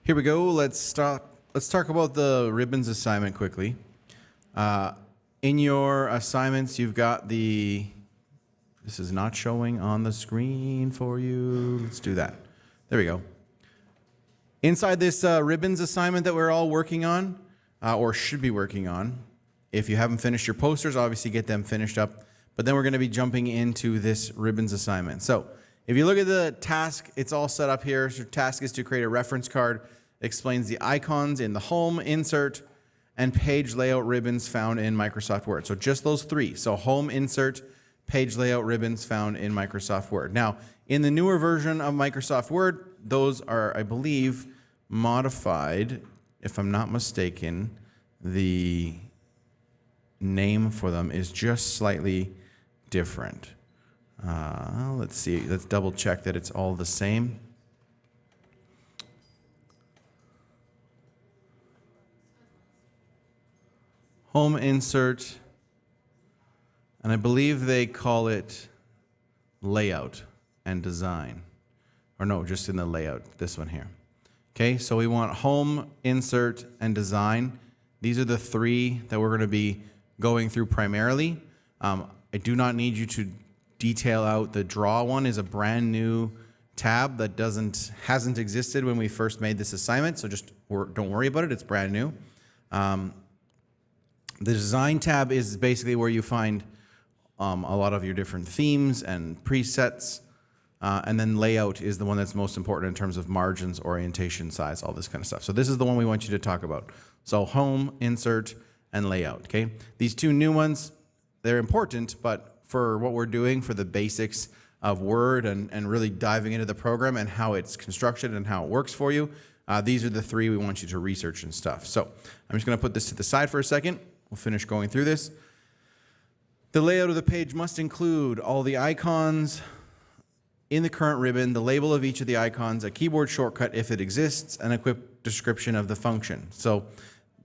Here we go. Let's talk about the ribbons assignment quickly. In your assignments, you've got this is not showing on the screen for you. Let's do that. There we go. Inside this ribbons assignment that we're all working on, or should be working on, if you haven't finished your posters, obviously get them finished up. But then we're going to be jumping into this ribbons assignment. So if you look at the task, it's all set up here. So your task is to create a reference card. It explains the icons in the home, insert, and page layout ribbons found in Microsoft Word. So just those three. So home, insert, page layout ribbons found in Microsoft Word. Now, in the newer version of Microsoft Word, those are, I believe, modified. If I'm not mistaken, the name for them is just slightly different. Let's see. Let's double check that it's all the same. Home, insert, and I believe they call it layout and design. Or no, just in the layout, this one here. Okay, so we want home, insert, and design. These are the three that we're going to be going through primarily. I do not need you to detail out the draw one. Is a brand new tab that hasn't existed when we first made this assignment, so just don't worry about it. It's brand new. The design tab is basically where you find a lot of your different themes and presets. And then layout is the one that's most important in terms of margins, orientation, size, all this kind of stuff. So this is the one we want you to talk about. So home, insert, and layout, okay? These two new ones, they're important, but for what we're doing, for the basics of Word and really diving into the program and how it's constructed and how it works for you, these are the three we want you to research and stuff. So I'm just gonna put this to the side for a second. We'll finish going through this. The layout of the page must include all the icons in the current ribbon, the label of each of the icons, a keyboard shortcut if it exists, and a quick description of the function. So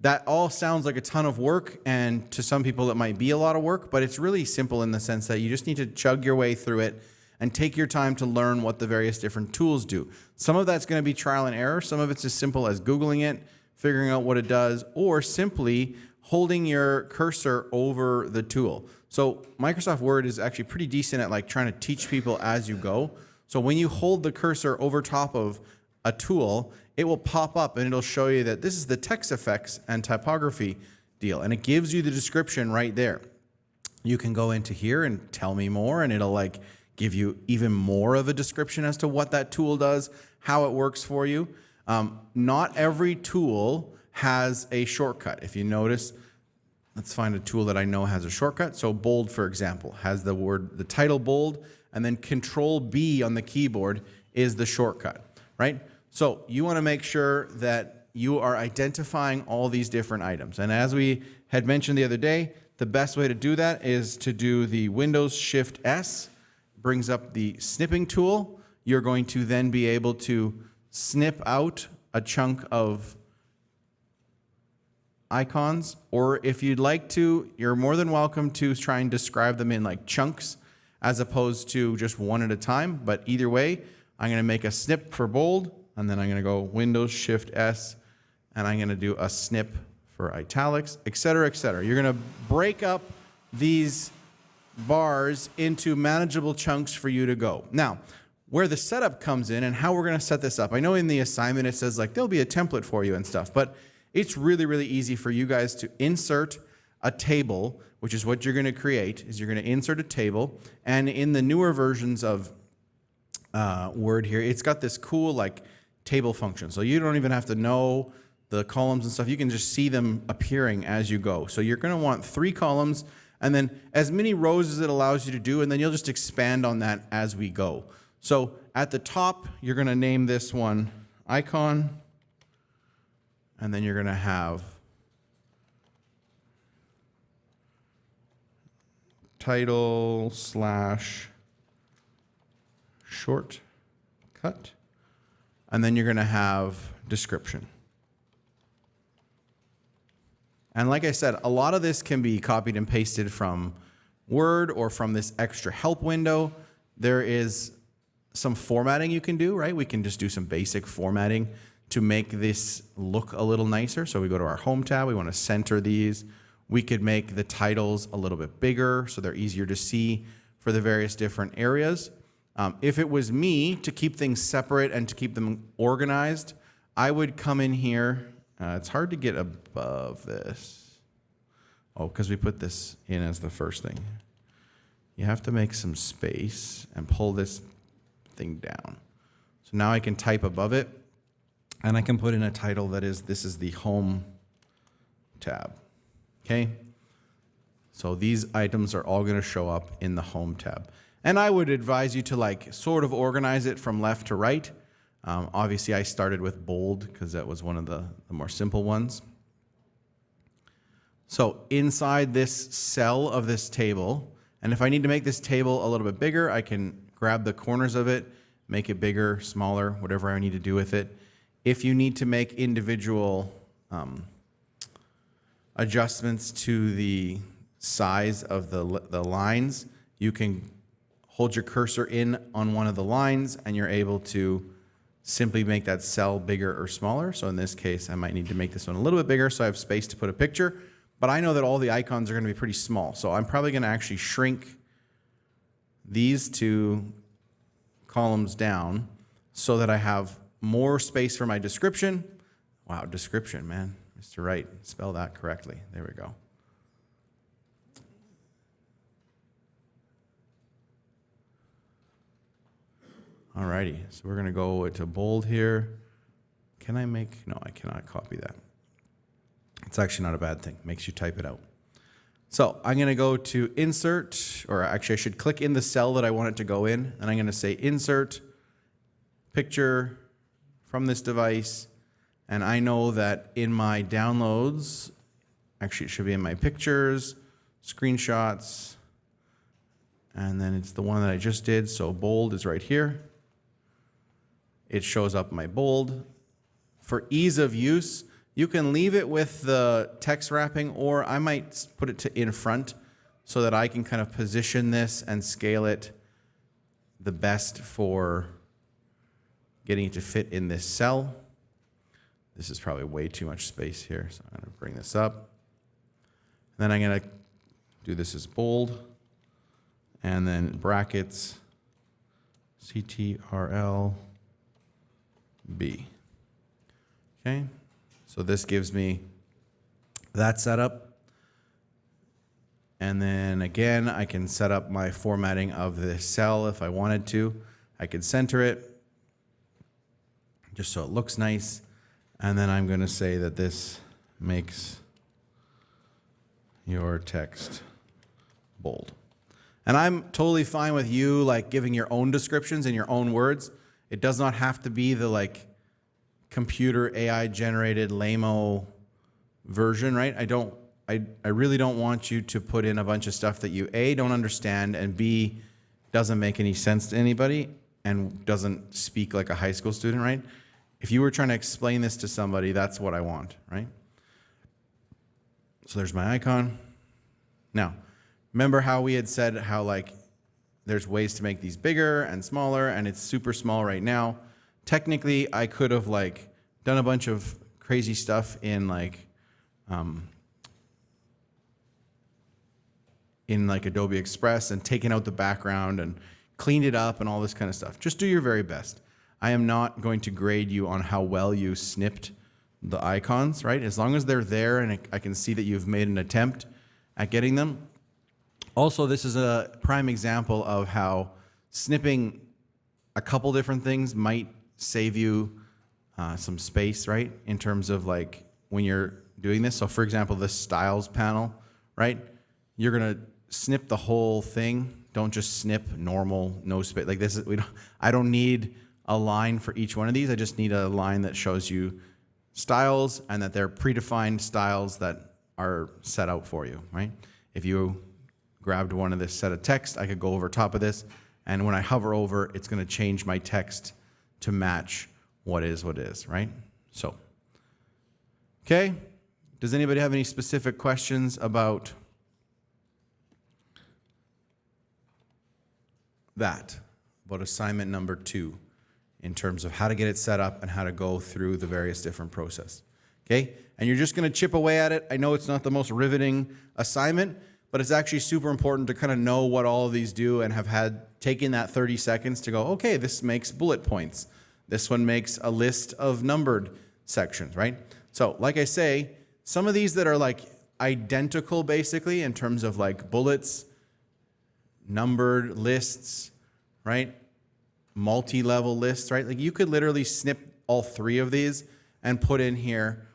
that all sounds like a ton of work, and to some people it might be a lot of work, but it's really simple in the sense that you just need to chug your way through it and take your time to learn what the various different tools do. Some of that's going to be trial and error. Some of it's as simple as Googling it, figuring out what it does, or simply holding your cursor over the tool. So Microsoft Word is actually pretty decent at like trying to teach people as you go. So when you hold the cursor over top of a tool, it will pop up and it'll show you that this is the text effects and typography deal. And it gives you the description right there. You can go into here and tell me more, and it'll like give you even more of a description as to what that tool does, how it works for you. Not every tool has a shortcut. If you notice, let's find a tool that I know has a shortcut. So bold, for example, has the title bold, and then Control B on the keyboard is the shortcut, right? So you want to make sure that you are identifying all these different items. And as we had mentioned the other day, the best way to do that is to do the Windows Shift S, brings up the snipping tool. You're going to then be able to snip out a chunk of icons, or if you'd like to, you're more than welcome to try and describe them in like chunks as opposed to just one at a time. But either way, I'm going to make a snip for bold, and then I'm going to go Windows Shift S, and I'm going to do a snip for italics, etc., etc. You're going to break up these bars into manageable chunks for you to go. Now, where the setup comes in and how we're going to set this up. I know in the assignment it says like there'll be a template for you and stuff, but it's really, really easy for you guys to insert a table, which is what you're going to create, is you're going to insert a table. And in the newer versions of Word here, it's got this cool like table function. So you don't even have to know the columns and stuff. You can just see them appearing as you go. So you're going to want 3 columns and then as many rows as it allows you to do, and then you'll just expand on that as we go. So at the top, you're going to name this one icon. And then you're going to have title / shortcut. And then you're going to have description. And like I said, a lot of this can be copied and pasted from Word or from this extra help window. There is some formatting you can do, right? We can just do some basic formatting to make this look a little nicer. So we go to our home tab, we want to center these. We could make the titles a little bit bigger so they're easier to see for the various different areas. If it was me to keep things separate and to keep them organized, I would come in here. It's hard to get above this. Oh, because we put this in as the first thing. You have to make some space and pull this thing down. So now I can type above it, and I can put in a title that is, this is the home tab. Okay? So these items are all going to show up in the home tab. And I would advise you to like sort of organize it from left to right. Obviously, I started with bold because that was one of the more simple ones. So inside this cell of this table, and if I need to make this table a little bit bigger, I can grab the corners of it, make it bigger, smaller, whatever I need to do with it. If you need to make individual adjustments to the size of the lines, you can hold your cursor in on one of the lines and you're able to simply make that cell bigger or smaller. So in this case, I might need to make this one a little bit bigger so I have space to put a picture. But I know that all the icons are going to be pretty small. So I'm probably going to actually shrink these two columns down so that I have more space for my description. Wow, description, man. Mr. Wright, spell that correctly. There we go. Alrighty, so we're going to go to bold here. Can I make, no, I cannot copy that. It's actually not a bad thing. Makes you type it out. So I'm going to go to insert, or actually I should click in the cell that I want it to go in, and I'm going to say insert, picture from this device, and I know that in my downloads, actually it should be in my pictures, screenshots, and then it's the one that I just did, so bold is right here. It shows up my bold. For ease of use, you can leave it with the text wrapping, or I might put it to in front so that I can kind of position this and scale it the best for getting it to fit in this cell. This is probably way too much space here, so I'm going to bring this up. Then I'm going to do this as bold, and then brackets, CTRL B. Okay, so this gives me that setup. And then again, I can set up my formatting of this cell if I wanted to. I could center it just so it looks nice. And then I'm going to say that this makes your text bold. And I'm totally fine with you like giving your own descriptions in your own words. It does not have to be the like computer AI generated lame-o version, right? I really don't want you to put in a bunch of stuff that you A, don't understand, and B, doesn't make any sense to anybody and doesn't speak like a high school student, right? If you were trying to explain this to somebody, that's what I want, right? So there's my icon. Now, remember how we had said how like there's ways to make these bigger and smaller, and it's super small right now. Technically, I could have like done a bunch of crazy stuff in like Adobe Express and taken out the background and cleaned it up and all this kind of stuff. Just do your very best. I am not going to grade you on how well you snipped the icons, right? As long as they're there and I can see that you've made an attempt at getting them. Also, this is a prime example of how snipping a couple different things might save you some space, right? In terms of like when you're doing this. So for example, this styles panel, right? You're gonna snip the whole thing. Don't just snip normal, no space. Like this is, I don't need a line for each one of these. I just need a line that shows you styles and that they're predefined styles that are set out for you, right? If you grabbed one of this set of text, I could go over top of this, and when I hover over, it's going to change my text to match what is, right? So, okay. Does anybody have any specific questions about that? About assignment number 2 in terms of how to get it set up and how to go through the various different process. Okay? And you're just going to chip away at it. I know it's not the most riveting assignment, but it's actually super important to kind of know what all of these do and have had taken that 30 seconds to go, okay, this makes bullet points. This one makes a list of numbered sections, right? So like I say, some of these that are like identical basically in terms of like bullets, numbered lists, right? Multi-level lists, right? Like you could literally snip all three of these and put in here,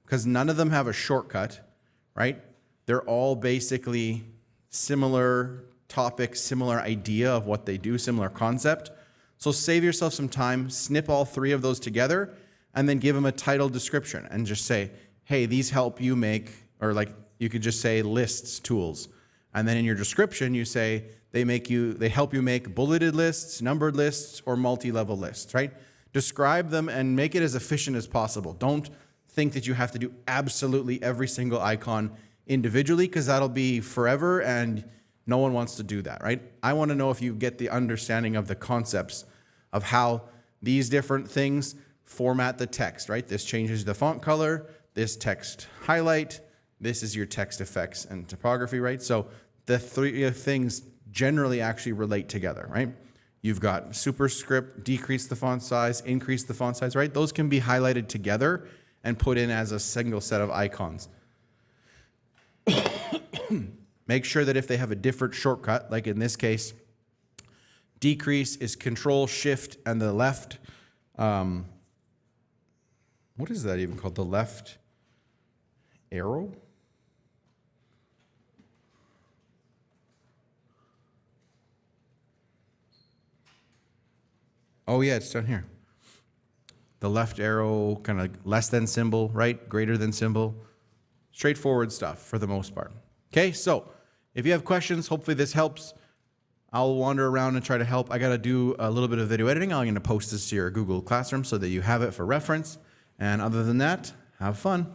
because none of them have a shortcut, right? They're all basically similar topic, similar idea of what they do, similar concept. So save yourself some time, snip all three of those together, and then give them a title description and just say, hey, these help you make, or like you could just say lists tools. And then in your description, you say they help you make bulleted lists, numbered lists, or multi-level lists, right? Describe them and make it as efficient as possible. Don't think that you have to do absolutely every single icon individually, because that'll be forever and no one wants to do that, right? I want to know if you get the understanding of the concepts of how these different things format the text, right? This changes the font color, this text highlight, this is your text effects and typography, right? So the three things generally actually relate together, right? You've got superscript, decrease the font size, increase the font size, right? Those can be highlighted together and put in as a single set of icons. Make sure that if they have a different shortcut, like in this case, decrease is Control, Shift, and the left. What is that even called? The left arrow? Oh yeah, it's down here. The left arrow, kind of less than symbol, right? Greater than symbol. Straightforward stuff for the most part. Okay, so if you have questions, hopefully this helps. I'll wander around and try to help. I got to do a little bit of video editing. I'm going to post this to your Google Classroom so that you have it for reference. And other than that, have fun.